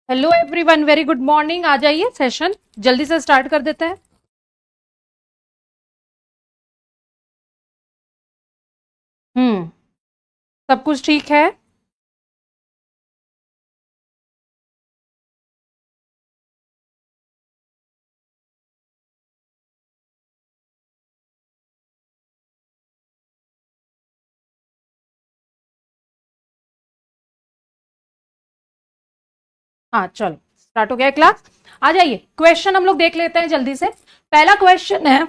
Hello everyone, very good morning. आ जाइए, session जल्दी से स्टार्ट कर देते हैं। हम्म। सब कुछ ठीक है। हाँ, चलो स्टार्ट हो गया क्लास। आ जाइए, क्वेश्चन हम लोग देख लेते हैं जल्दी से। पहला क्वेश्चन है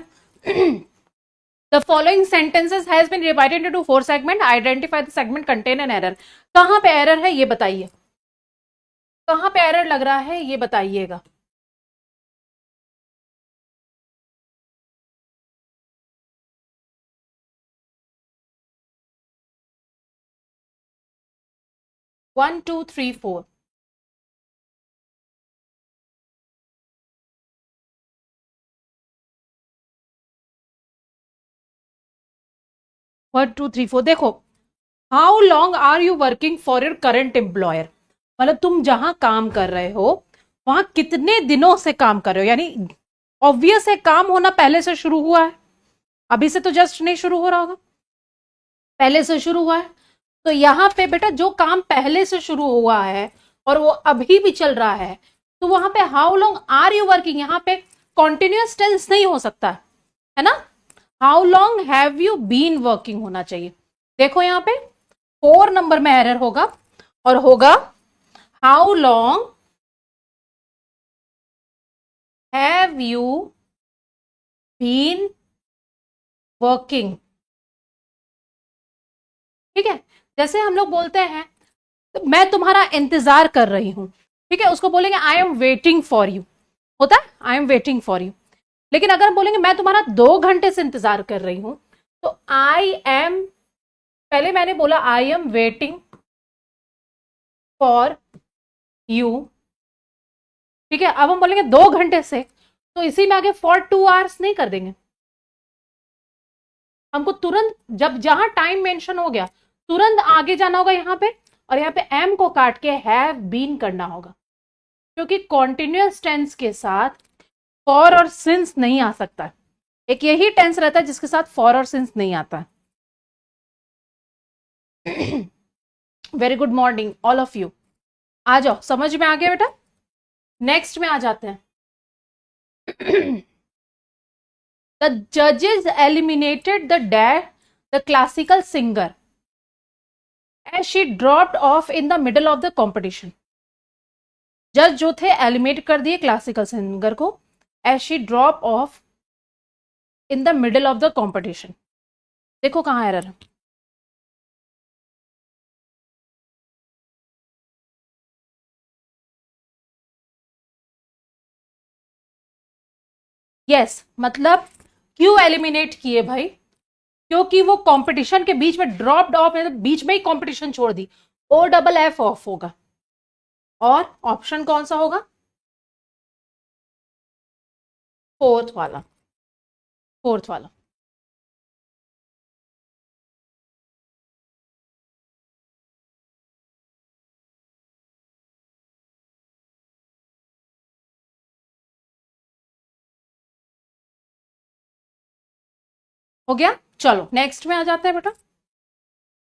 the following sentences has been divided into four segment, identify the segment contain an error. कहां पे एरर है ये बताइए। कहां पे एरर लग रहा है ये बताइएगा। 1 2 3 4। 1 2 3 4 देखो। How long are you working for your current employer. मतलब तुम जहां काम कर रहे हो वहां कितने दिनों से काम कर रहे हो, यानी ऑब्वियस है काम होना पहले से शुरू हुआ है। अभी से तो जस्ट नहीं शुरू हो रहा होगा, पहले से शुरू हुआ है। तो यहां पे बेटा जो काम पहले से शुरू हुआ है और वो अभी भी चल रहा है, तो वहां पे how long are you working, यहां पे कॉन्टिन्यूअस टेंस नहीं हो सकता है ना। How long have you been working होना चाहिए। देखो यहां पे 4 नंबर में एरर होगा और होगा how long have you been working. ठीक है। जैसे हम लोग बोलते हैं तो मैं तुम्हारा इंतजार कर रही हूं, ठीक है, उसको बोलेंगे I am waiting for you. होता है I am waiting for you. लेकिन अगर हम बोलेंगे मैं तुम्हारा 2 घंटे से इंतजार कर रही हूं, तो आई एम, पहले मैंने बोला I am waiting for you, ठीक है। अब हम बोलेंगे 2 घंटे से, तो इसी में आगे फॉर 2 आवर्स नहीं कर देंगे। हमको तुरंत जब जहां टाइम मेंशन हो गया तुरंत आगे जाना होगा यहां पे, और यहां पे एम को काट के हैव बीन करना होगा, क्योंकि कॉन्टिन्यूअस टेंस के साथ फॉर और सिंस नहीं आ सकता। एक यही टेंस रहता है जिसके साथ फॉर और सिंस नहीं आता। Very good morning all of you. आ जाओ, समझ में आ गया बेटा। नेक्स्ट में आ जाते हैं। द जजेस eliminated the dash the classical singer as she dropped off in the middle of the competition. जज जो थे एलिमिनेट कर दिए क्लासिकल सिंगर को as she drop off in the middle of the competition. देखो कहां एरर है। यस, मतलब क्यों एलिमिनेट किए भाई, क्योंकि वो कंपटीशन के बीच में ड्रॉप्ड ऑफ, बीच में ही कंपटीशन छोड़ दी। ओ डबल एफ ऑफ होगा। और ऑप्शन कौन सा होगा? फोर्थ वाला। फोर्थ वाला। हो गया। चलो नेक्स्ट में आ जाते हैं बेटा।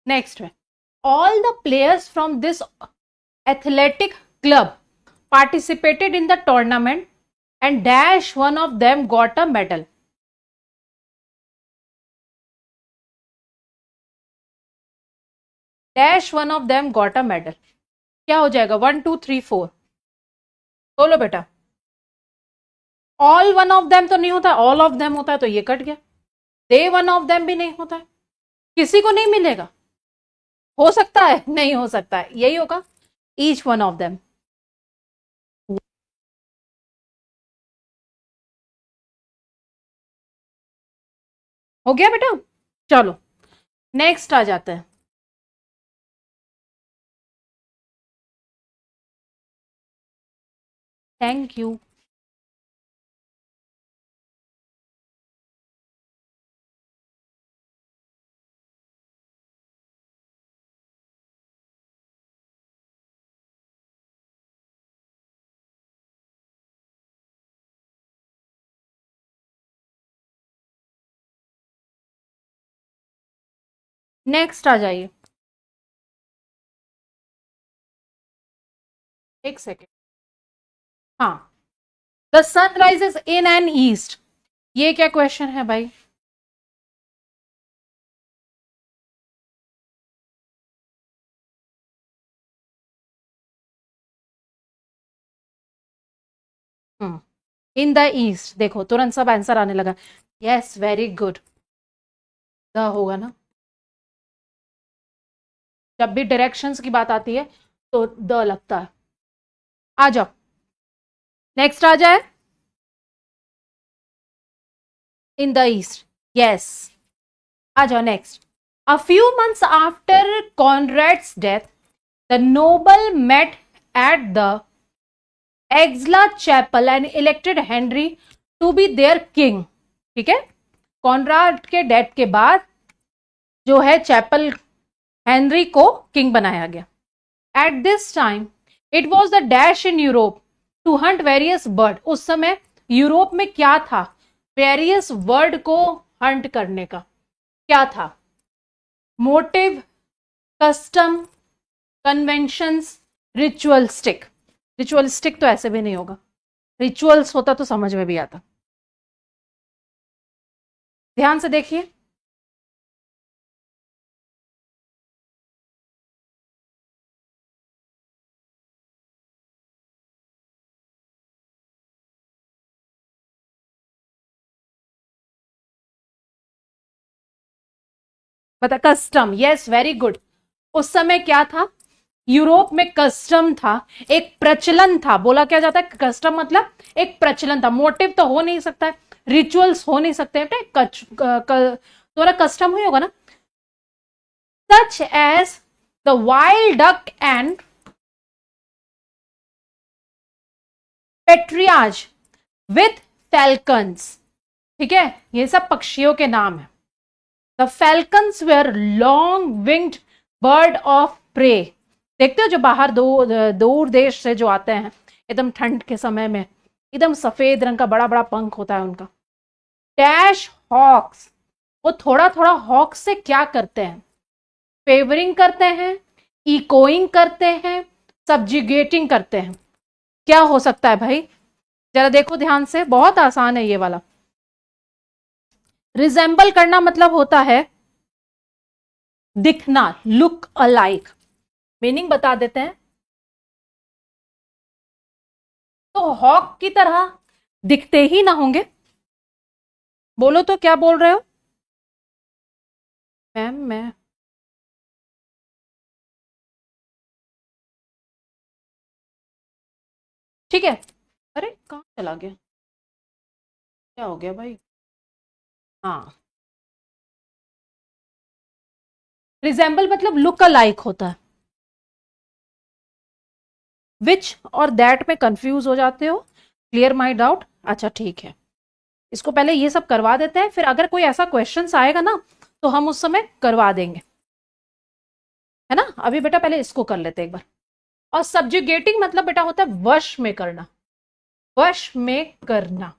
नेक्स्ट में all the players from this athletic club participated in the tournament and dash one of them got a medal। Dash one of them got a medal. क्या हो जाएगा? 1 2 3 4। बोलो बेटा। ऑल वन ऑफ देम तो नहीं होता, all of them होता है तो ये कट गया। दे वन ऑफ देम भी नहीं होता है, किसी को नहीं मिलेगा। हो सकता है, नहीं हो सकता है, यही होगा ईच वन ऑफ देम। हो गया बेटा। चलो नेक्स्ट आ जाते हैं। Thank you. नेक्स्ट आ जाइए, एक सेकेंड। हाँ, the sun rises in an east, ये क्या क्वेश्चन है भाई? इन द ईस्ट, देखो तुरंत सब आंसर आने लगा। यस, वेरी गुड, द होगा ना, जब भी डायरेक्शंस की बात आती है तो द लगता है। आ जाओ, नेक्स्ट आ जाए, इन द ईस्ट, यस। आ जाओ next. A few months after Conrad's death, the noble met at the Aix-la Chapelle and elected Henry to be their king. ठीक है, कॉनराड के डेथ के बाद जो है चैपल, हेनरी को किंग बनाया गया। At this time it was the dash in Europe to hunt various bird, उस समय यूरोप में क्या था? वेरियस वर्ड को हंट करने का क्या था? Motive, custom, conventions, ritualistic. Ritualistic तो ऐसे भी नहीं होगा, रिचुअल्स होता तो समझ में भी आता। ध्यान से देखिए, बता, कस्टम, यस वेरी गुड। उस समय क्या था? यूरोप में कस्टम था, एक प्रचलन था। बोला क्या जाता है? कस्टम मतलब एक प्रचलन था। मोटिव तो हो नहीं सकता है, रिचुअल्स हो नहीं सकते बेटे, तुम्हारा कस्टम ही होगा ना। Such as the wild duck and partridges with falcons. ठीक है, ये सब पक्षियों के नाम है। The falcons were long winged bird of prey. देखते हो जो बाहर दूर देश से जो आते हैं एकदम ठंड के समय में, एकदम सफेद रंग का बड़ा बड़ा पंख होता है उनका। डैश हॉक्स, वो थोड़ा थोड़ा हॉक्स से क्या करते हैं? फेवरिंग करते हैं, इकोइंग करते हैं, सब्जिगेटिंग करते हैं। क्या हो सकता है भाई? जरा देखो ध्यान से, बहुत आसान है ये वाला। रिजेंबल करना मतलब होता है दिखना, लुक अलाइक। मीनिंग बता देते हैं, तो हॉक की तरह दिखते ही ना होंगे। बोलो तो क्या बोल रहे हो? मैम मैं, ठीक है। अरे कहाँ चला गया, क्या हो गया भाई? हाँ, रिजेंबल मतलब लुक अलाइक होता है। विच और दैट में कंफ्यूज हो जाते हो, क्लियर माई डाउट। अच्छा ठीक है, इसको पहले ये सब करवा देते हैं, फिर अगर कोई ऐसा क्वेश्चन आएगा ना तो हम उस समय करवा देंगे, है ना। अभी बेटा पहले इसको कर लेते हैं एक बार। और सब्जुगेटिंग मतलब बेटा होता है वश में करना, वश में करना।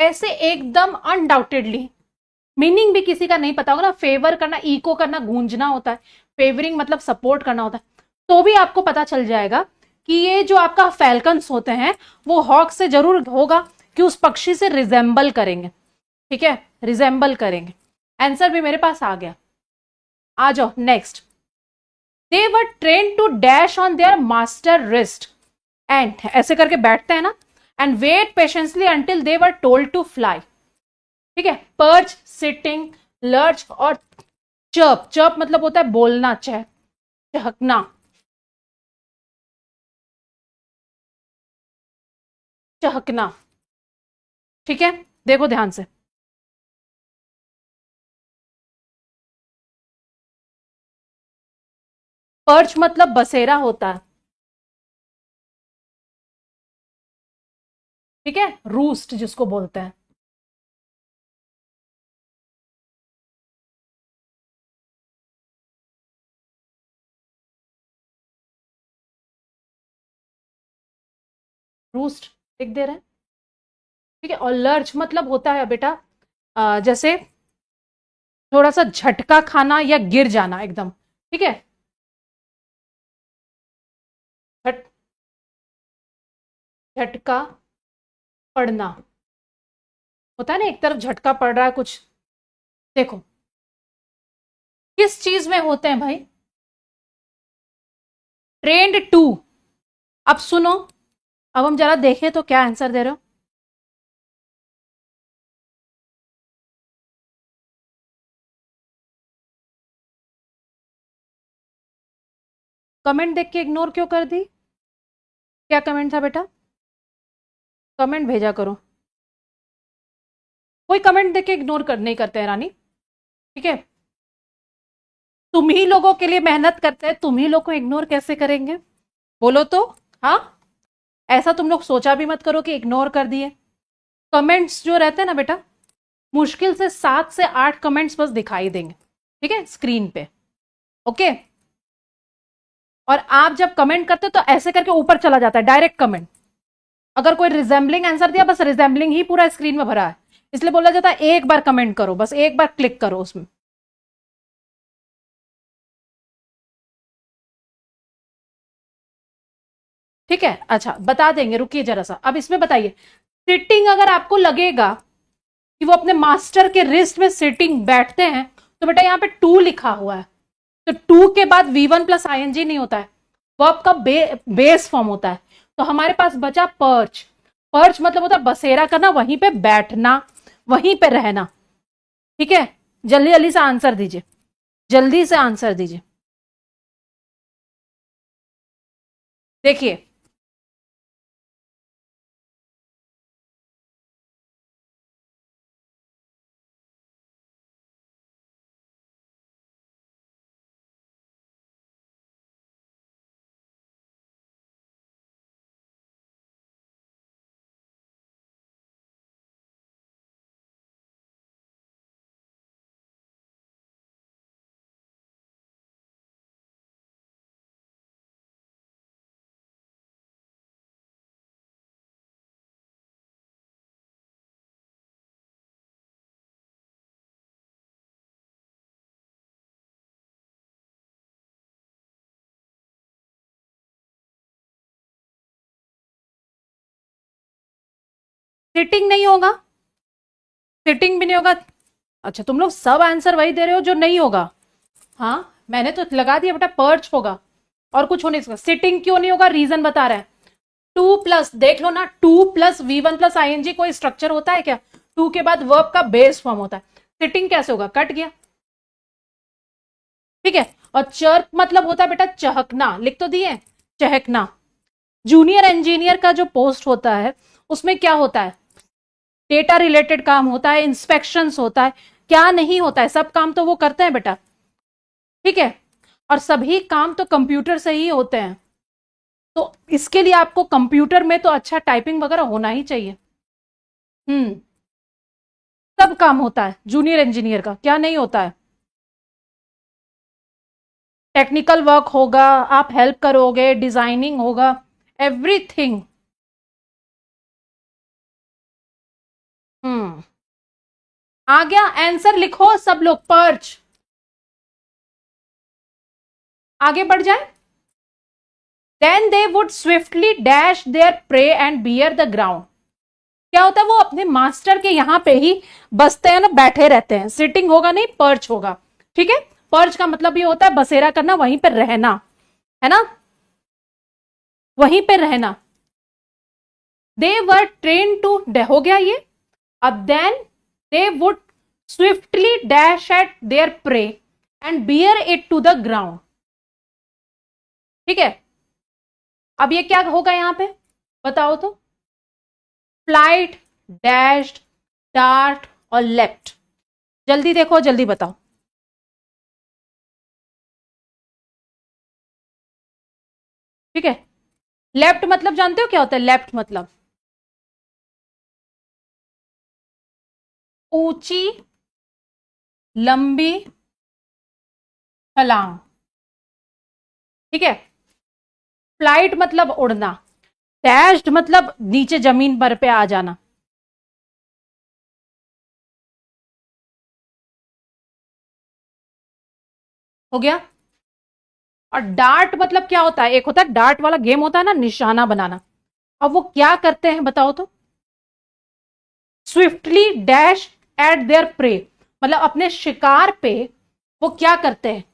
ऐसे एकदम अनडाउटेडली, मीनिंग भी किसी का नहीं पता होगा ना, फेवर करना, इको करना, गूंजना होता है। फेवरिंग मतलब सपोर्ट करना होता है। तो भी आपको पता चल जाएगा कि ये जो आपका फैल्कन्स होते हैं वो हॉक से जरूर होगा, कि उस पक्षी से रिजेंबल करेंगे। ठीक है, रिजेंबल करेंगे। आंसर भी मेरे पास आ गया। आ जाओ next. They were train to dash on their master wrist and, ऐसे करके बैठते हैं ना, and wait patiently until they were told to fly. ठीक है, पर्च, सिटिंग, लर्च और चर्प। चर्प मतलब होता है बोलना, चहकना, चहकना। ठीक है, देखो ध्यान से। पर्च मतलब बसेरा होता है। ठीक है, रूस्ट जिसको बोलते हैं। रूस्ट लिख दे रहे हैं। ठीक है, और लर्च मतलब होता है बेटा जैसे थोड़ा सा झटका खाना या गिर जाना एकदम, ठीक है। झट झटका पड़ना होता है ना, एक तरफ झटका पड़ रहा है कुछ। देखो किस चीज में होते हैं भाई, ट्रेंड टू। अब सुनो, अब हम जरा देखें तो क्या आंसर दे रहे हो। कमेंट देख के इग्नोर क्यों कर दी? क्या कमेंट था बेटा? कमेंट भेजा करो। कोई कमेंट देख के इग्नोर कर नहीं करते हैं रानी, ठीक है। तुम ही लोगों के लिए मेहनत करते हैं, तुम ही लोग को इग्नोर कैसे करेंगे? बोलो तो। हाँ, ऐसा तुम लोग सोचा भी मत करो कि इग्नोर कर दिए। कमेंट्स जो रहते हैं ना बेटा, मुश्किल से 7 से 8 कमेंट्स बस दिखाई देंगे, ठीक है, स्क्रीन पे। ओके। और आप जब कमेंट करते हो तो ऐसे करके ऊपर चला जाता है डायरेक्ट कमेंट। अगर कोई रिजेंबलिंग आंसर दिया, बस रिजेंबलिंग ही पूरा स्क्रीन में भरा है, इसलिए बोला जाता है एक बार कमेंट करो, बस एक बार क्लिक करो उसमें। ठीक है, अच्छा बता देंगे, रुकिए जरा सा। अब इसमें बताइए, सिटिंग अगर आपको लगेगा कि वो अपने मास्टर के रिस्ट में सिटिंग बैठते हैं, तो बेटा यहाँ पे टू लिखा हुआ है, तो टू के बाद V1 प्लस ING नहीं होता है, वो आपका बेस फॉर्म होता है। तो हमारे पास बचा पर्च। पर्च मतलब होता है बसेरा करना, वहीं पे बैठना, वहीं पे रहना, ठीक है। जल्दी जल्दी से आंसर दीजिए, जल्दी से आंसर दीजिए। देखिए सिटिंग नहीं होगा, सिटिंग भी नहीं होगा। अच्छा तुम लोग सब आंसर वही दे रहे हो जो नहीं होगा। हाँ, मैंने तो लगा दिया बेटा पर्च होगा, और कुछ होने इसका। सिटिंग क्यों नहीं होगा, रीजन बता रहे हैं। टू प्लस, देख लो ना, two plus V1 plus ING कोई स्ट्रक्चर होता है क्या? टू के बाद वर्ब का बेस फॉर्म होता है, सिटिंग कैसे होगा, कट गया, ठीक है। और चर्प मतलब होता है बेटा चहकना, लिख तो दिए, चहकना। जूनियर इंजीनियर का जो पोस्ट होता है उसमें क्या होता है, डेटा रिलेटेड काम होता है, इंस्पेक्शंस होता है, क्या नहीं होता है, सब काम तो वो करते हैं बेटा, ठीक है। और सभी काम तो कंप्यूटर से ही होते हैं, तो इसके लिए आपको कंप्यूटर में तो अच्छा टाइपिंग वगैरह होना ही चाहिए। हम्म, सब काम होता है जूनियर इंजीनियर का, क्या नहीं होता है। टेक्निकल वर्क होगा, आप हेल्प करोगे, डिजाइनिंग होगा, एवरीथिंग। हम्म, आ गया आंसर, लिखो सब लोग पर्च। आगे बढ़ जाए। Then they would swiftly dash their prey and bear the ground. क्या होता है, वो अपने मास्टर के यहां पे ही बसते हैं ना, बैठे रहते हैं। सिटिंग होगा नहीं, पर्च होगा, ठीक है। पर्च का मतलब ये होता है बसेरा करना, वहीं पर रहना, है ना, वहीं पे रहना। दे वर ट्रेन टू, हो गया ये। अब then they would swiftly dash at their prey and bear it to the ground, ठीक है। अब ये क्या होगा यहां पे, बताओ तो। फ्लाइट, डैश्ड, डार्ट और लेफ्ट। जल्दी देखो, जल्दी बताओ। ठीक है, लेफ्ट मतलब जानते हो क्या होता है, लेफ्ट मतलब ऊंची लंबी छलांग, ठीक है। फ्लाइट मतलब उड़ना, डैश्ड मतलब नीचे जमीन पर पे आ जाना, हो गया। और डार्ट मतलब क्या होता है, एक होता है डार्ट वाला गेम होता है ना, निशाना बनाना। अब वो क्या करते हैं बताओ तो? Swiftly dash at their pray, मतलब अपने शिकार पे वो क्या करते हैं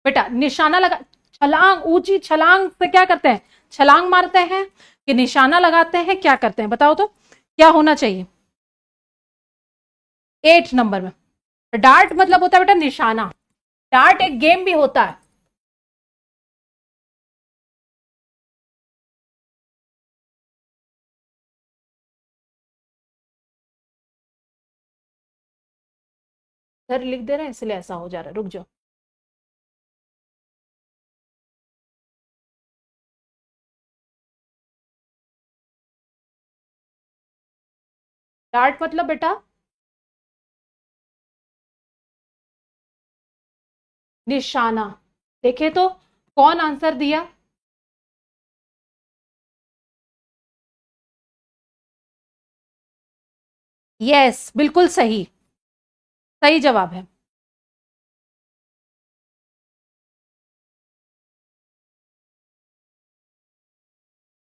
बेटा, निशाना लगा, छलांग, ऊंची छलांग से क्या करते हैं, छलांग मारते हैं कि निशाना लगाते हैं, क्या करते हैं बताओ तो? क्या होना चाहिए 8 नंबर में? डार्ट मतलब होता है बेटा निशाना। डार्ट एक गेम भी होता है। इधर लिख दे रहे हैं इसलिए ऐसा हो जा रहा है, रुक जाओ। डार्ट मतलब बेटा निशाना। देखे तो कौन आंसर दिया? यस, बिल्कुल सही, सही जवाब है।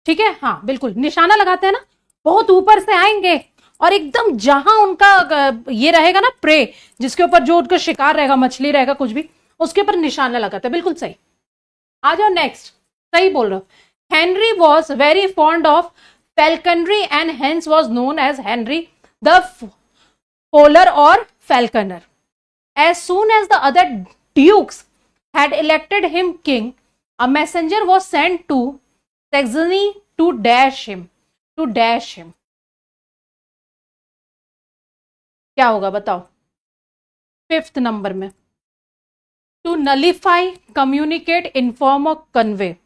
ठीक है, हाँ बिल्कुल, निशाना लगाते हैं ना, बहुत ऊपर से आएंगे और एकदम जहां उनका ये रहेगा ना प्रे, जिसके ऊपर जो उनका शिकार रहेगा, मछली रहेगा, कुछ भी, उसके ऊपर निशाना लगाते हैं, बिल्कुल सही। आ जाओ नेक्स्ट। सही बोल रहे हो। Henry was very fond of falconry and hence was known as Henry the Fowler or Falconer. As soon as the other dukes had elected him king, a messenger was sent to Saxony to dash him. To dash him. क्या होगा बताओ 5th number में? To nullify, communicate, inform और convey.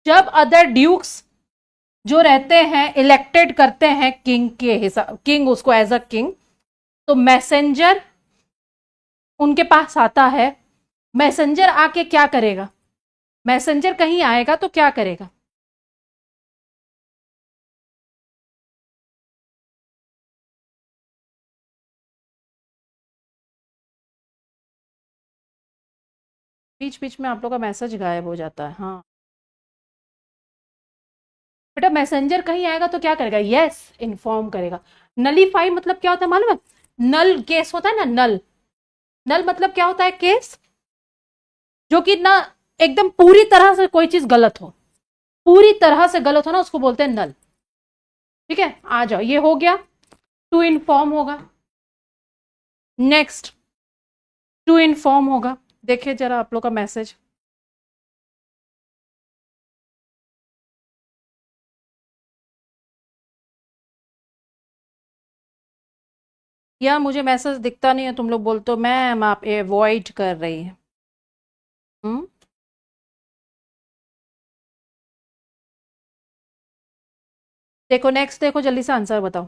जब other dukes जो रहते हैं elected करते हैं किंग के हिसाब, किंग उसको एज अ किंग, तो मैसेंजर उनके पास आता है। मैसेंजर आके क्या करेगा? मैसेंजर कहीं आएगा तो क्या करेगा? बीच बीच में आप लोग का मैसेज गायब हो जाता है, हाँ बेटा, मैसेंजर कहीं आएगा तो क्या करेगा? यस, इन्फॉर्म करेगा। नलीफाई मतलब क्या होता है मालूम है? नल केस होता है ना, नल। नल मतलब क्या होता है? केस जो कि ना एकदम पूरी तरह से कोई चीज गलत हो, पूरी तरह से गलत हो ना, उसको बोलते हैं नल। ठीक है, आ जाओ, ये हो गया। टू इन्फॉर्म होगा नेक्स्ट। टू इन्फॉर्म होगा, देखिए जरा आप लोग का मैसेज। या मुझे मैसेज दिखता नहीं है, तुम लोग बोलते हो मैम आप अवॉइड कर रही है। हम्म, देखो नेक्स्ट, देखो जल्दी से आंसर बताओ।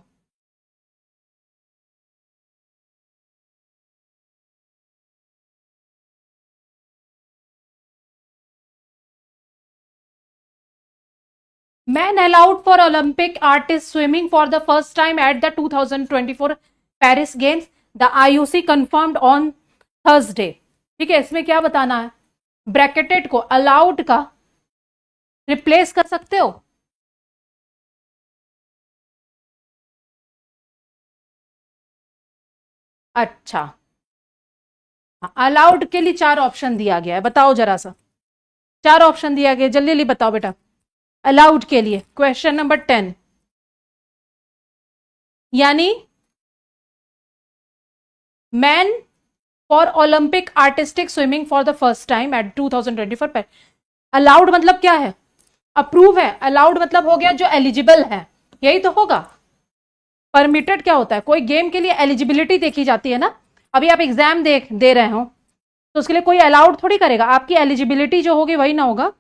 Man allowed for Olympic artist swimming for the first time at the 2024 Paris games, the IOC confirmed on Thursday. ठीक है, इसमें क्या बताना है? ब्रैकेटेड को अलाउड का रिप्लेस कर सकते हो? अच्छा, अलाउड के लिए 4 ऑप्शन दिया गया है, बताओ जरा सा। 4 ऑप्शन दिया गया, जल्दी जल्दी बताओ बेटा। अलाउड के लिए क्वेश्चन नंबर 10, यानी men for Olympic artistic swimming for the first time at 2024। Allowed मतलब क्या है? अप्रूव है। अलाउड मतलब हो गया जो एलिजिबल है, यही तो होगा। परमिटेड क्या होता है? कोई गेम के लिए एलिजिबिलिटी देखी जाती है ना। अभी आप एग्जाम दे रहे हो तो उसके लिए कोई अलाउड थोड़ी करेगा, आपकी एलिजिबिलिटी जो होगी वही ना होगा।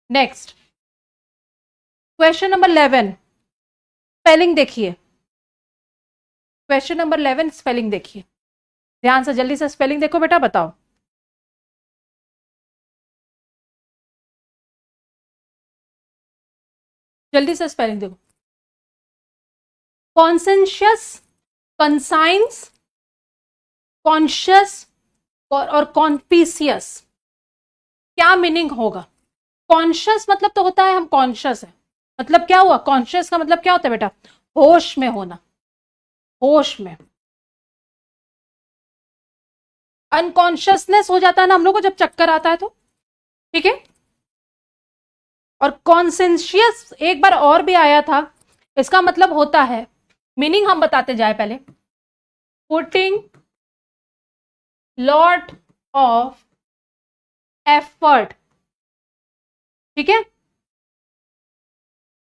नेक्स्ट, क्वेश्चन नंबर 11, स्पेलिंग देखिए। क्वेश्चन नंबर 11 स्पेलिंग देखिए, ध्यान से जल्दी से स्पेलिंग देखो बेटा, बताओ। जल्दी से स्पेलिंग देखो। कॉन्सेंशियस, कंसाइंस, कॉन्शियस और कॉन्पीसियस, क्या मीनिंग होगा? कॉन्शियस मतलब तो होता है हम कॉन्शियस है, मतलब क्या हुआ? कॉन्शियस का मतलब क्या होता है बेटा? होश में होना, होश में। अनकॉन्शियसनेस हो जाता है ना हम लोग को जब चक्कर आता है तो, ठीक है। और कॉन्सेंशियस एक बार और भी आया था, इसका मतलब होता है, मीनिंग हम बताते जाए पहले, पुटिंग लॉट ऑफ एफर्ट, ठीक है।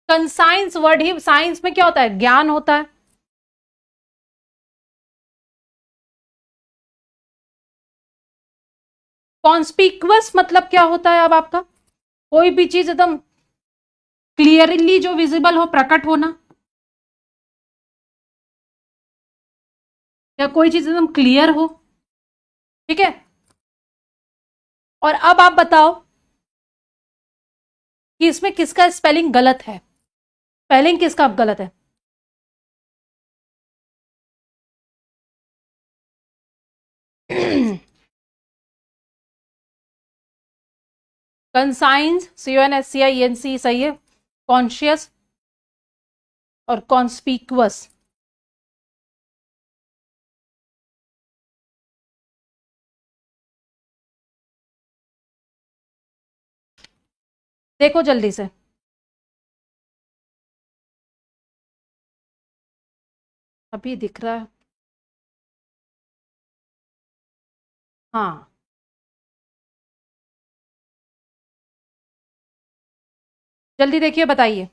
कंसाइंस वर्ड ही, साइंस में क्या होता है? ज्ञान होता है। कॉन्स्पिक्वस मतलब क्या होता है? अब आपका कोई भी चीज एकदम क्लियरली जो विजिबल हो, प्रकट होना, या कोई चीज एकदम क्लियर हो, ठीक है। और अब आप बताओ कि इसमें किसका स्पेलिंग गलत है, स्पेलिंग किसका गलत है? कंसाइंस, CONSCIENC सही है। कॉन्शियस और कॉन्स्पिक्वस, देखो जल्दी से। अभी दिख रहा है, हाँ। जल्दी देखिए, बताइए।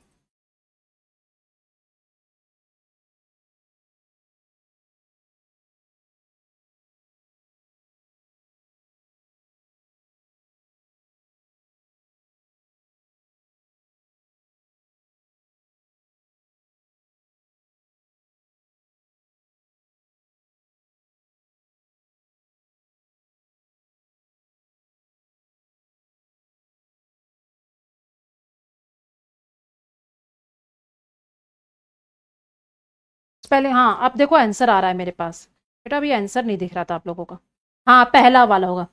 पहले हाँ, अब देखो आंसर आ रहा है मेरे पास। बेटा अभी आंसर नहीं दिख रहा था आप लोगों का। हाँ, पहला वाला होगा।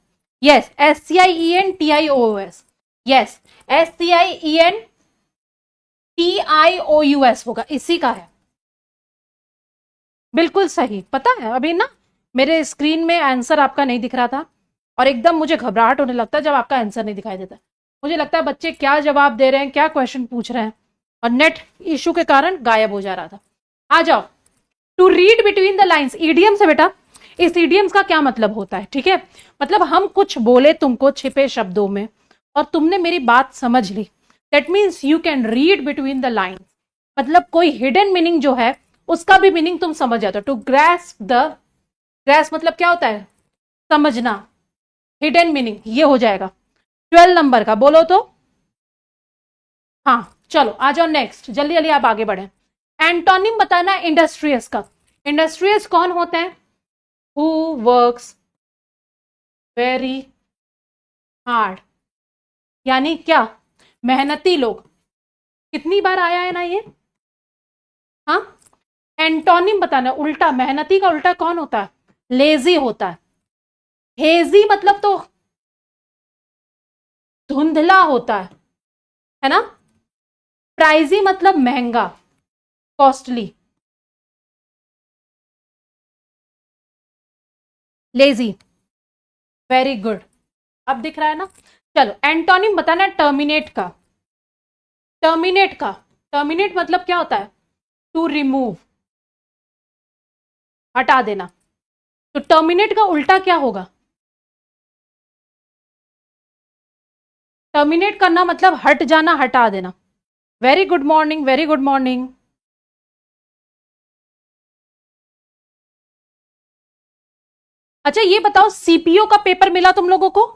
यस, SCIENTIOUS, यस, SCIENTIOUS होगा, इसी का है। बिल्कुल सही, पता है अभी ना मेरे स्क्रीन में आंसर आपका नहीं दिख रहा था, और एकदम मुझे घबराहट होने लगता है जब आपका आंसर नहीं दिखाई देता। मुझे लगता है बच्चे क्या जवाब दे रहे हैं, क्या क्वेश्चन पूछ रहे हैं, और नेट इशू के कारण गायब हो जा रहा था। आ जाओ। To read between the lines, idioms है बेटा। इस ईडियम्स का क्या मतलब होता है, ठीक है। मतलब हम कुछ बोले तुमको छिपे शब्दों में, और तुमने मेरी बात समझ ली, that means you can read between the lines. मतलब कोई हिडन मीनिंग जो है उसका भी मीनिंग तुम समझ जाते हो। टू ग्रैस्प द, ग्रैस्प मतलब क्या होता है? समझना। हिडन मीनिंग ये हो जाएगा। 12 नंबर का बोलो तो। हाँ, चलो आ जाओ नेक्स्ट, जल्दी जल्दी आप आगे बढ़े। एंटोनिम बताना इंडस्ट्रियस का। इंडस्ट्रियस कौन होते हैं? हु वर्क्स वेरी हार्ड, यानी क्या? मेहनती लोग। कितनी बार आया है ना ये? हाँ। एंटोनिम बताना, उल्टा, मेहनती का उल्टा कौन होता है? लेजी होता है। हेजी मतलब तो धुंधला होता है ना। प्राइजी मतलब महंगा, कॉस्टली। Lazy, very good. अब दिख रहा है ना। चलो एंटोनिम बताना टर्मिनेट का। टर्मिनेट का, टर्मिनेट मतलब क्या होता है? टू रिमूव, हटा देना। तो टर्मिनेट का उल्टा क्या होगा? टर्मिनेट करना मतलब हट जाना, हटा देना। Very good morning, very good morning. अच्छा ये बताओ, सीपीओ का पेपर मिला तुम लोगों को?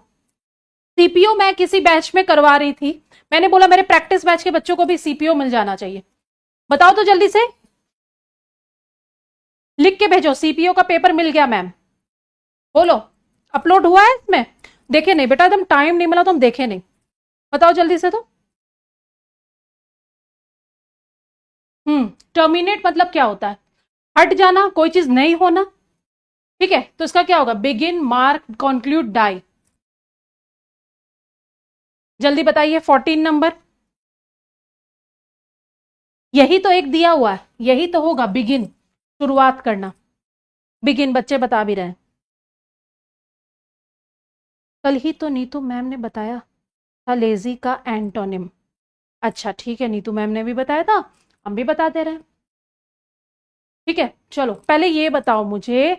सीपीओ मैं किसी बैच में करवा रही थी, मैंने बोला मेरे प्रैक्टिस बैच के बच्चों को भी सीपीओ मिल जाना चाहिए। बताओ तो जल्दी से। लिख के भेजो, सीपीओ का पेपर मिल गया मैम। बोलो, अपलोड हुआ है इसमें? देखे नहीं बेटा, एकदम टाइम नहीं मिला तो हम देखे नहीं। बताओ जल्दी से तो। टर्मिनेट मतलब क्या होता है? हट जाना, कोई चीज नहीं होना। ठीक है, तो इसका क्या होगा? Begin, mark, conclude, die. जल्दी बताइए, 14 नंबर। यही तो एक दिया हुआ है, यही तो होगा बिगिन, शुरुआत करना। बिगिन बच्चे बता भी रहे हैं। कल ही तो नीतू मैम ने बताया था लेजी का एंटोनिम। अच्छा ठीक है, नीतू मैम ने भी बताया था, हम भी बता दे रहे हैं। ठीक है, चलो पहले ये बताओ मुझे,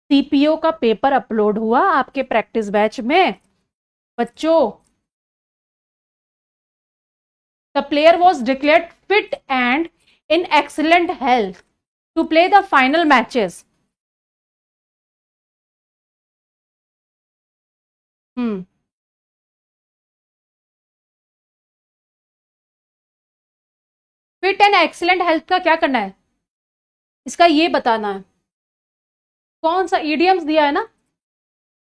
सीपीओ का पेपर अपलोड हुआ आपके प्रैक्टिस बैच में बच्चों? The player was declared fit and in excellent health to play the final matches. Hmm. Fit and excellent health का क्या करना है? इसका ये बताना है। कौन सा ईडियम्स दिया है ना?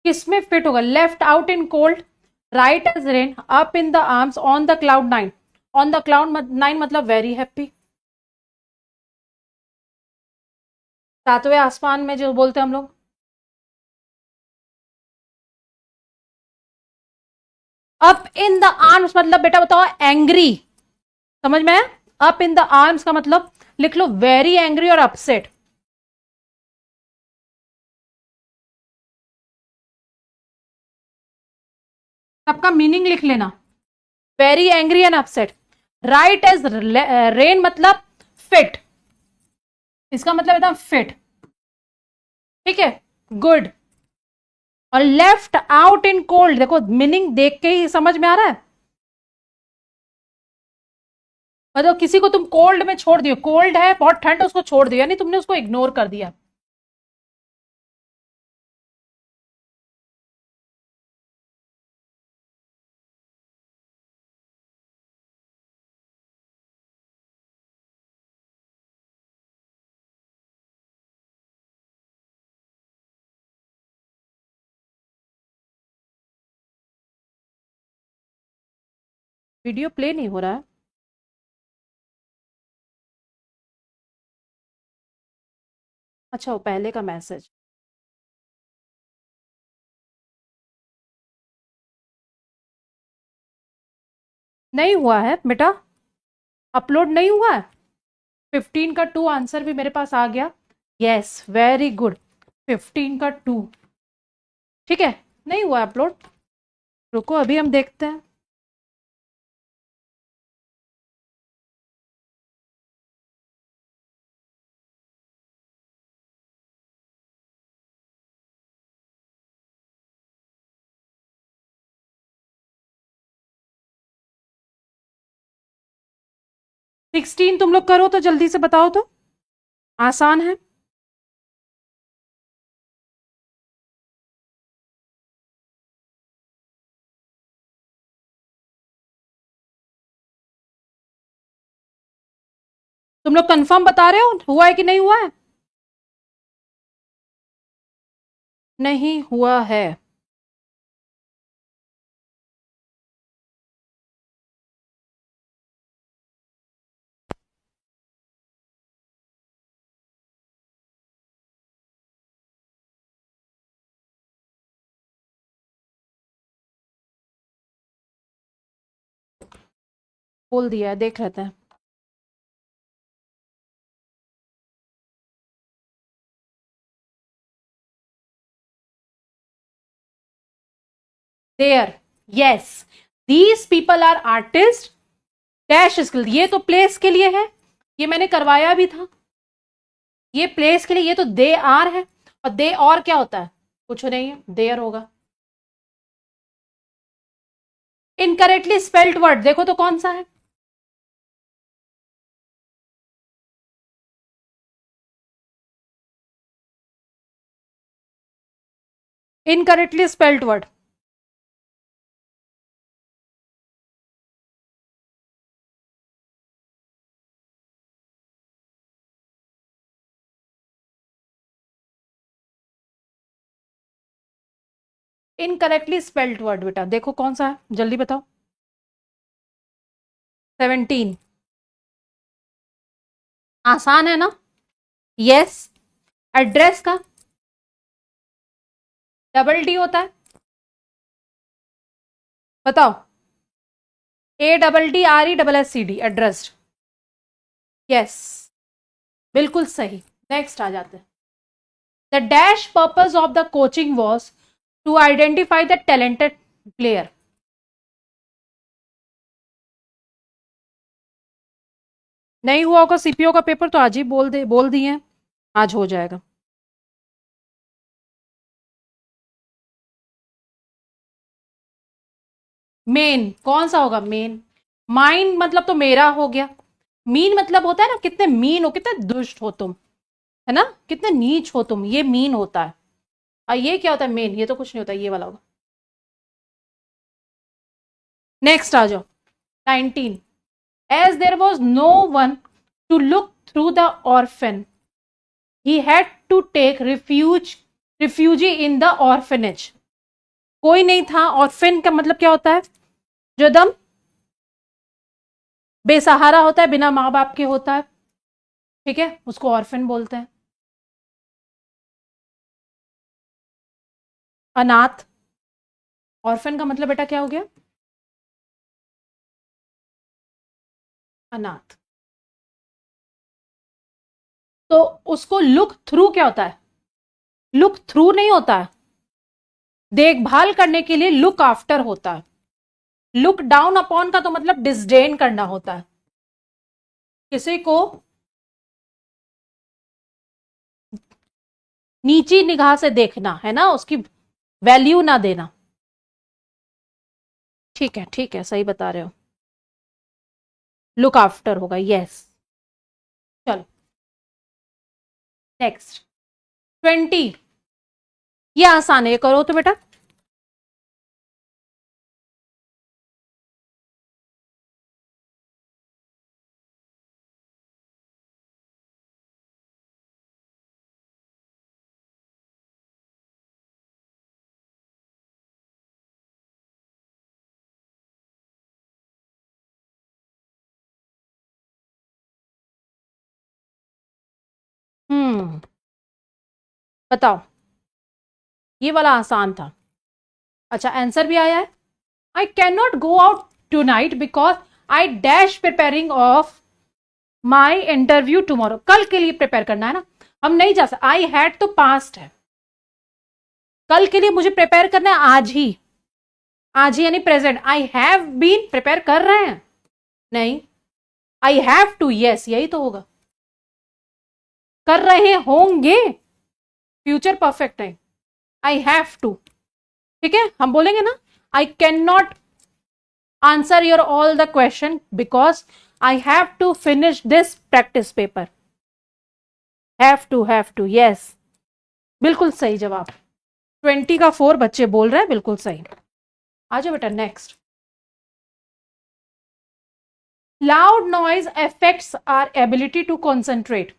किसमें फिट होगा? Left out in cold, right as rain, up in the arms, on the cloud nine. On the cloud nine मतलब वेरी हैप्पी, सातवें आसमान में जो बोलते हैं हम लोग। अप इन द आर्म्स मतलब बेटा बताओ एंग्री, समझ में? अप इन द आर्म्स का मतलब लिख लो वेरी एंग्री और अपसेट। सबका मीनिंग लिख लेना, very angry and upset. Right as rain मतलब फिट, इसका मतलब एकदम फिट। ठीक है, गुड। और लेफ्ट आउट इन कोल्ड, देखो मीनिंग देख के ही समझ में आ रहा है। मतलब किसी को तुम कोल्ड में छोड़ दियो, कोल्ड है बहुत ठंड, उसको छोड़ दिया, यानी तुमने उसको इग्नोर कर दिया। वीडियो प्ले नहीं हो रहा है। अच्छा, वो पहले का मैसेज। नहीं हुआ है बेटा, अपलोड नहीं हुआ है। 15 का 2 आंसर भी मेरे पास आ गया। Yes, very good. 15 का 2। ठीक है, नहीं हुआ अपलोड। रुको अभी हम देखते हैं। सिक्सटीन तुम लोग करो तो जल्दी से बताओ तो, आसान है। तुम लोग कंफर्म बता रहे हो हुआ है कि नहीं हुआ है? नहीं हुआ है। बोल दिया है, देख लेते हैं। There, yes, these people are artist dash skill, ये तो प्लेस के लिए है, ये मैंने करवाया भी था। ये प्लेस के लिए, ये तो दे आर है। और दे और क्या होता है? कुछ नहीं है, देयर होगा। इनकरेक्टली स्पेल्ड वर्ड देखो तो कौन सा है? Incorrectly spelled word. Incorrectly spelled word बेटा, देखो कौन सा है, जल्दी बताओ। 17। आसान है ना? यस। एड्रेस का डबल डी होता है, बताओ। ADDRESSED, addressed. यस, बिल्कुल सही। नेक्स्ट आ जाते हैं। The dash purpose of the coaching was to identify the talented player. नहीं हुआ होगा सीपीओ का पेपर तो आज ही बोल दिए, आज हो जाएगा। मेन कौन सा होगा? मेन। माइंड मतलब तो मेरा हो गया। मीन मतलब होता है ना, कितने मीन हो, कितने दुष्ट हो तुम, है ना, कितने नीच हो तुम, ये मीन होता है। और ये क्या होता है? मेन। ये तो कुछ नहीं होता, ये वाला होगा। नेक्स्ट आ जाओ। 19। As there was no one to look through the orphan, he had to take refugee in the orphanage. कोई नहीं था। ऑर्फन का मतलब क्या होता है? जो एकदम बेसहारा होता है, बिना माँ बाप के होता है, ठीक है, उसको ऑर्फन बोलते हैं। अनाथ। ऑर्फन का मतलब बेटा क्या हो गया? अनाथ। तो उसको लुक थ्रू क्या होता है? लुक थ्रू नहीं होता है, देखभाल करने के लिए लुक आफ्टर होता है। लुक डाउन अपॉन का तो मतलब डिसडेन करना होता है, किसी को नीची निगाह से देखना, है ना, उसकी वैल्यू ना देना। ठीक है, ठीक है, सही बता रहे हो। लुक आफ्टर होगा, यस। चलो नेक्स्ट। 20। ये आसान है, ये करो तो बेटा। हम्म, बताओ। ये वाला आसान था। अच्छा, आंसर भी आया है। I can not go out tonight because I dash preparing of my interview tomorrow. कल के लिए प्रिपेयर करना है ना, हम नहीं जा सकते। आई हैड तो पास्ट है, कल के लिए मुझे प्रिपेयर करना है आज ही। आज ही यानी present. I have been prepare कर रहे हैं, नहीं। आई हैव टू, यस, यही तो होगा। कर रहे होंगे, फ्यूचर परफेक्ट है। आई हैव टू, ठीक है, हम बोलेंगे ना। I can not answer your all the question because I have to finish this practice paper. Have to, yes, बिल्कुल सही जवाब। 20 का 4 बच्चे बोल रहे हैं, बिल्कुल सही। आ जाओ बेटा next. Loud noise affects our ability to concentrate.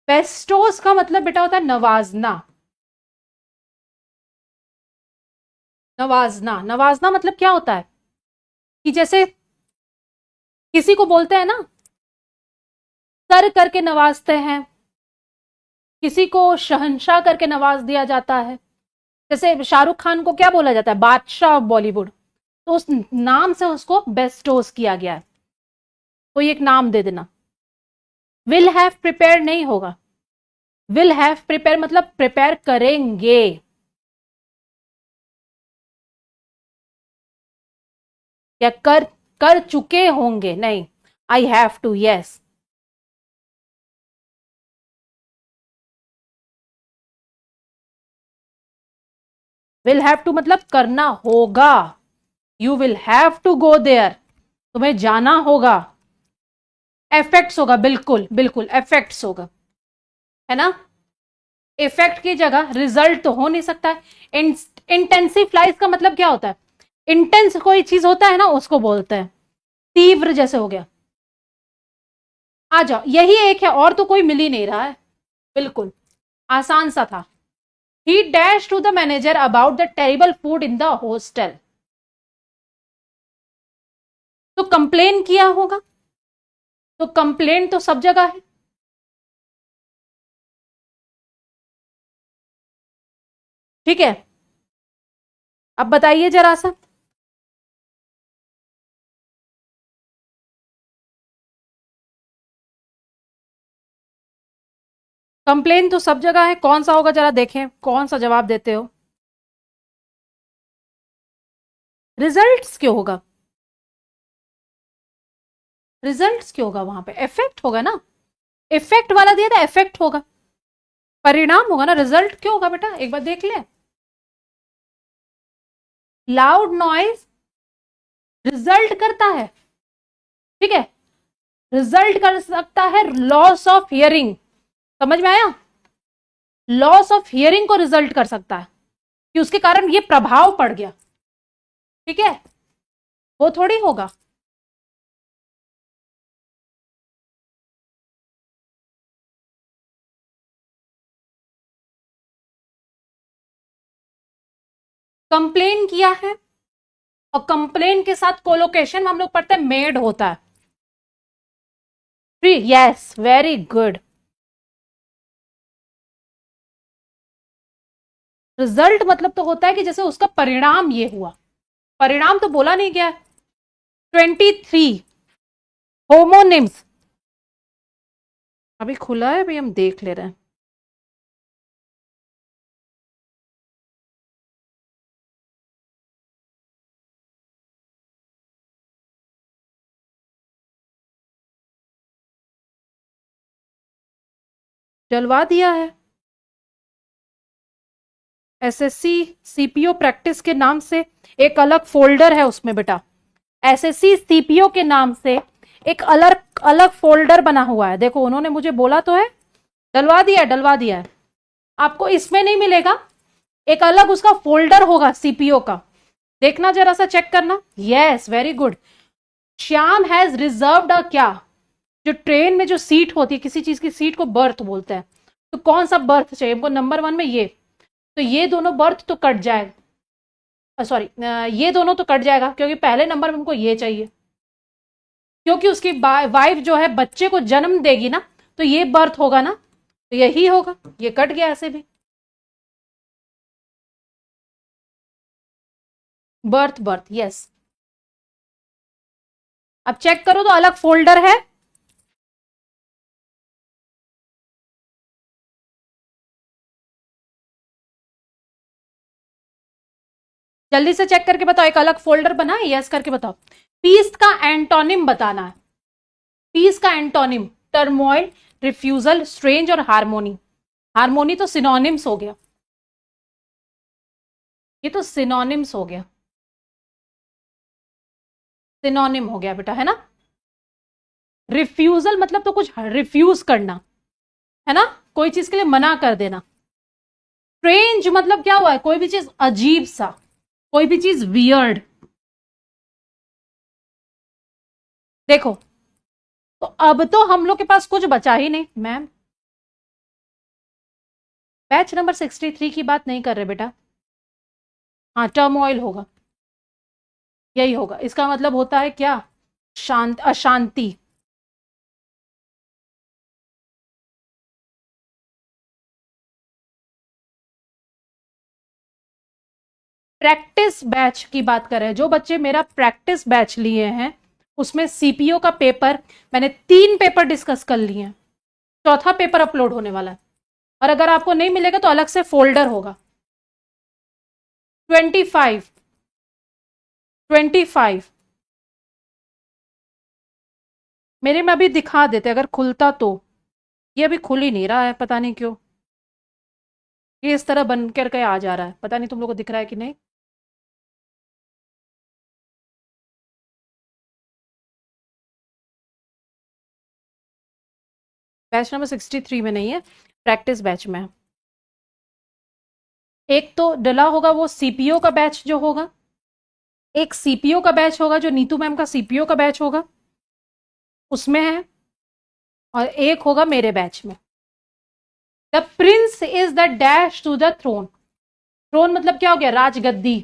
बेस्टोस का मतलब बेटा होता है नवाजना। नवाजना, नवाजना मतलब क्या होता है? कि जैसे किसी को बोलते हैं ना, सर करके नवाजते हैं, किसी को शहंशाह करके नवाज दिया जाता है। जैसे शाहरुख खान को क्या बोला जाता है? बादशाह ऑफ बॉलीवुड। तो उस नाम से उसको बेस्टोस किया गया है। कोई एक नाम दे देना। विल हैव प्रिपेयर नहीं होगा। विल हैव प्रिपेयर मतलब प्रिपेयर करेंगे, या कर कर चुके होंगे, नहीं। I have to, yes. Will have to मतलब करना होगा। You will have to go there, तुम्हें जाना होगा। इफेक्ट्स होगा, बिल्कुल बिल्कुल इफेक्ट्स होगा, है ना। इफेक्ट की जगह रिजल्ट तो हो नहीं सकता है। इंटेंसिफाइज का मतलब क्या होता है? इंटेंस कोई चीज होता है ना, उसको बोलते हैं। तीव्र जैसे हो गया। आ जाओ, यही एक है, और तो कोई मिल ही नहीं रहा है। बिल्कुल आसान सा था। He dash to the manager about the terrible food in the hostel. तो कंप्लेन किया होगा, तो कंप्लेन तो सब जगह है, ठीक है। अब बताइए जरा सा, कंप्लेन तो सब जगह है, कौन सा होगा जरा देखें, कौन सा जवाब देते हो। रिजल्ट्स क्यों होगा, रिजल्ट्स क्यों होगा, वहां पे इफेक्ट होगा ना, इफेक्ट वाला दिया था, इफेक्ट होगा, परिणाम होगा ना, रिजल्ट क्यों होगा बेटा, एक बार देख ले। लाउड नॉइज रिजल्ट करता है, ठीक है, रिजल्ट कर सकता है लॉस ऑफ हियरिंग, समझ में आया, लॉस ऑफ हियरिंग को रिजल्ट कर सकता है कि उसके कारण ये प्रभाव पड़ गया, ठीक है, वो थोड़ी होगा। कंप्लेन किया है, और कंप्लेन के साथ कोलोकेशन हम लोग पढ़ते हैं मेड होता है, यस वेरी गुड। रिजल्ट मतलब तो होता है कि जैसे उसका परिणाम ये हुआ, परिणाम तो बोला नहीं गया। 23 होमोनिम्स अभी खुला है भाई, हम देख ले रहे हैं। डलवा दिया है, एसएससी सीपीओ प्रैक्टिस के नाम से एक अलग फोल्डर है उसमें बेटा, एसएससी सीपीओ के नाम से एक अलग अलग फोल्डर बना हुआ है, देखो उन्होंने मुझे बोला तो है, डलवा दिया है, डलवा दिया है। आपको इसमें नहीं मिलेगा, एक अलग उसका फोल्डर होगा सीपीओ का, देखना जरा सा चेक करना। Yes very good. Shyam has reserved a क्या, जो ट्रेन में जो सीट होती है, किसी चीज की सीट को बर्थ बोलते हैं, तो कौन सा बर्थ चाहिए वो, नंबर 1 में ये, तो ये दोनों बर्थ तो कट जाएगा, सॉरी ये दोनों तो कट जाएगा, क्योंकि पहले नंबर में हमको ये चाहिए, क्योंकि उसकी वाइफ जो है बच्चे को जन्म देगी ना, तो ये बर्थ होगा ना, तो यही होगा, ये कट गया ऐसे भी, बर्थ बर्थ यस। अब चेक करो तो अलग फोल्डर है, जल्दी से चेक करके बताओ, एक अलग फोल्डर बना है, यस करके बताओ। पीस का एंटोनिम बताना है, पीस का एंटोनिम, टर्मोइल, रिफ्यूजल, स्ट्रेंज और हार्मोनी। हार्मोनी तो सिनोनिम्स हो गया, ये तो सिनोनिम्स हो गया, सिनोनिम हो गया बेटा, है ना। रिफ्यूजल मतलब तो कुछ रिफ्यूज करना, है ना, कोई चीज के लिए मना कर देना। स्ट्रेंज मतलब क्या हुआ है, कोई भी चीज अजीब सा, कोई भी चीज वियर्ड। देखो, तो अब तो हम लोग के पास कुछ बचा ही नहीं मैम, बैच नंबर 63 की बात नहीं कर रहे बेटा, हाँ टर्मोइल होगा, यही होगा, इसका मतलब होता है क्या, शांत, अशांति। प्रैक्टिस बैच की बात कर रहे हैं, जो बच्चे मेरा प्रैक्टिस बैच लिए हैं उसमें सीपीओ का पेपर मैंने 3 पेपर डिस्कस कर लिए हैं, चौथा पेपर अपलोड होने वाला है, और अगर आपको नहीं मिलेगा तो अलग से फोल्डर होगा। 25 25 मेरे में अभी दिखा देते अगर खुलता तो, ये अभी खुल ही नहीं रहा है, पता नहीं क्यों ये इस तरह बन करके आ जा रहा है, पता नहीं तुम लोग को दिख रहा है कि नहीं। बैच नंबर 63 में नहीं है, प्रैक्टिस बैच में है। एक तो डला होगा वो सीपीओ का बैच जो होगा, एक सीपीओ का बैच होगा जो नीतू मैम का सीपीओ का बैच होगा उसमें है, और एक होगा मेरे बैच में। The prince is the dash to the throne. Throne मतलब क्या हो गया? राजगद्दी।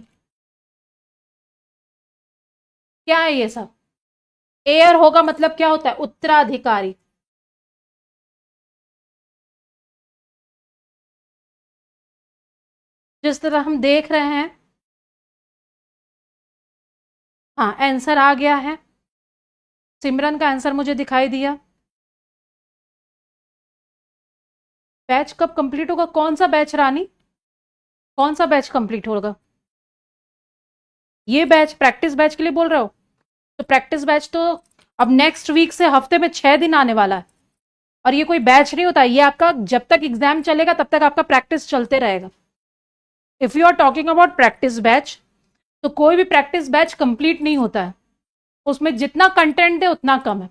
क्या है ये सब? एयर होगा मतलब क्या होता है? उत्तराधिकारी। जिस तरह हम देख रहे हैं, हाँ आंसर आ गया है। सिमरन का आंसर मुझे दिखाई दिया। बैच कब कंप्लीट होगा? कौन सा बैच रानी? कौन सा बैच कंप्लीट होगा? ये बैच प्रैक्टिस बैच के लिए बोल रहे हो? तो प्रैक्टिस बैच तो अब नेक्स्ट वीक से हफ्ते में 6 दिन आने वाला है। और ये कोई बैच नहीं होता, ये आपका जब तक एग्जाम चलेगा तब तक आपका प्रैक्टिस चलते रहेगा। If you are talking about practice batch, तो कोई भी प्रैक्टिस बैच कंप्लीट नहीं होता है, उसमें जितना कंटेंट है उतना कम है।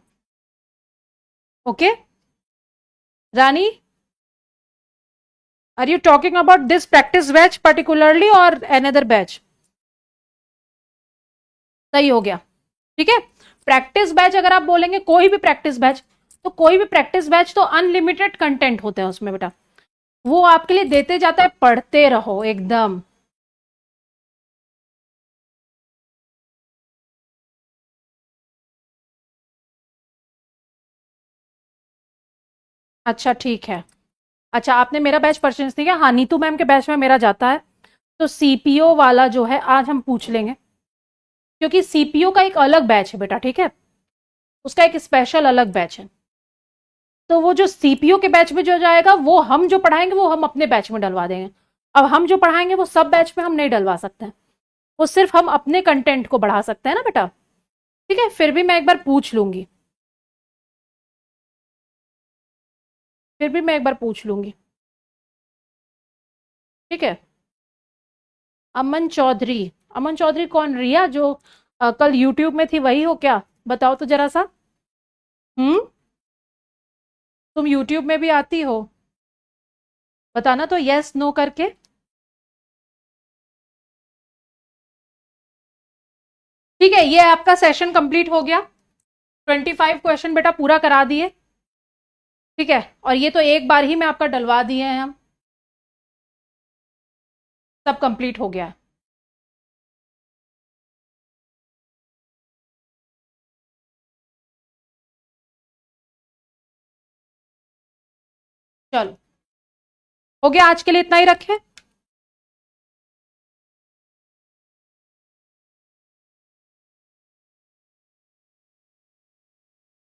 Okay Rani, are you talking about this practice batch particularly और अनदर बैच? सही हो गया, ठीक है। प्रैक्टिस बैच अगर आप बोलेंगे कोई भी प्रैक्टिस बैच, तो कोई भी प्रैक्टिस बैच तो अनलिमिटेड कंटेंट होते हैं उसमें बेटा, वो आपके लिए देते जाता है, पढ़ते रहो एकदम। अच्छा ठीक है। अच्छा आपने मेरा बैच परचेज नहीं किया? हाँ नीतू मैम के बैच में मेरा जाता है, तो सीपीओ वाला जो है आज हम पूछ लेंगे, क्योंकि सीपीओ का एक अलग बैच है बेटा, ठीक है, उसका एक स्पेशल अलग बैच है। तो वो जो सीपीओ के बैच में जो जाएगा, वो हम जो पढ़ाएंगे वो हम अपने बैच में डलवा देंगे। अब हम जो पढ़ाएंगे वो सब बैच में हम नहीं डलवा सकते हैं, वो सिर्फ हम अपने कंटेंट को बढ़ा सकते हैं ना बेटा। ठीक है, फिर भी मैं एक बार पूछ लूंगी, फिर भी मैं एक बार पूछ लूंगी। ठीक है। अमन चौधरी, अमन चौधरी कौन? रिया जो कल यूट्यूब में थी वही हो क्या? बताओ तो जरा सा। हम्म, तुम यूट्यूब में भी आती हो? बताना तो यस नो करके। ठीक है, ये आपका सेशन कंप्लीट हो गया। 25 क्वेश्चन बेटा पूरा करा दिए। ठीक है, और ये तो एक बार ही में आपका डलवा दिए हैं हम, सब कंप्लीट हो गया। चलो हो गया, आज के लिए इतना ही रखें।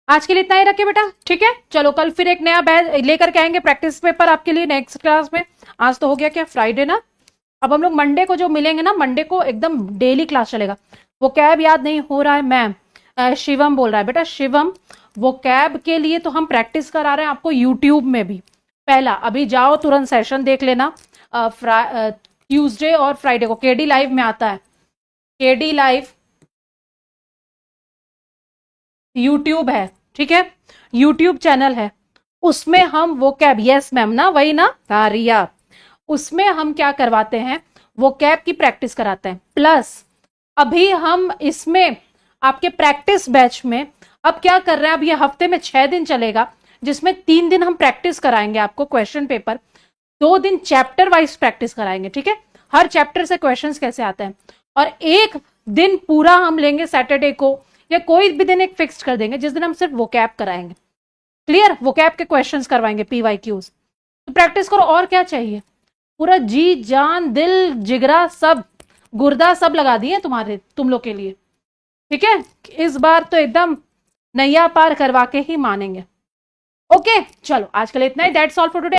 आज के लिए इतना ही रखे बेटा, ठीक है। चलो कल फिर एक नया बैच लेकर के आएंगे, प्रैक्टिस पेपर आपके लिए नेक्स्ट क्लास में। आज तो हो गया क्या, फ्राइडे ना। अब हम लोग मंडे को जो मिलेंगे ना, मंडे को एकदम डेली क्लास चलेगा। वो कैब याद नहीं हो रहा है मैम? शिवम बोल रहा है बेटा, शिवम वो कैब के लिए तो हम प्रैक्टिस करा रहे हैं आपको यूट्यूब में भी। पहला अभी जाओ तुरंत सेशन देख लेना, ट्यूसडे और फ्राइडे को केडी लाइव में आता है। केडी लाइव यूट्यूब है, ठीक है, यूट्यूब चैनल है, उसमें हम वो कैब, यस मैम ना, वही ना तारिया, उसमें हम क्या करवाते हैं, वो कैब की प्रैक्टिस कराते हैं। प्लस अभी हम इसमें आपके प्रैक्टिस बैच में अब क्या कर रहे हैं, अब ये हफ्ते में 6 दिन चलेगा, जिसमें 3 दिन हम प्रैक्टिस कराएंगे आपको क्वेश्चन पेपर, 2 दिन चैप्टर वाइज प्रैक्टिस कराएंगे, ठीक है, हर चैप्टर से क्वेश्चंस कैसे आते हैं। और एक दिन पूरा हम लेंगे सैटरडे को, या कोई भी दिन एक फिक्स कर देंगे जिस दिन हम सिर्फ वो कैब कराएंगे। क्लियर, वो कैब के क्वेश्चंस करवाएंगे, पीवाई क्यूज। तो प्रैक्टिस करो, और क्या चाहिए। पूरा जी जान दिल जिगरा सब गुर्दा सब लगा दिए तुम्हारे, तुम लोग के लिए। ठीक है, इस बार तो एकदम नैया पार करवा के ही मानेंगे। ओके चलो आज के लिए इतना ही, दैट्स ऑल फॉर टुडे।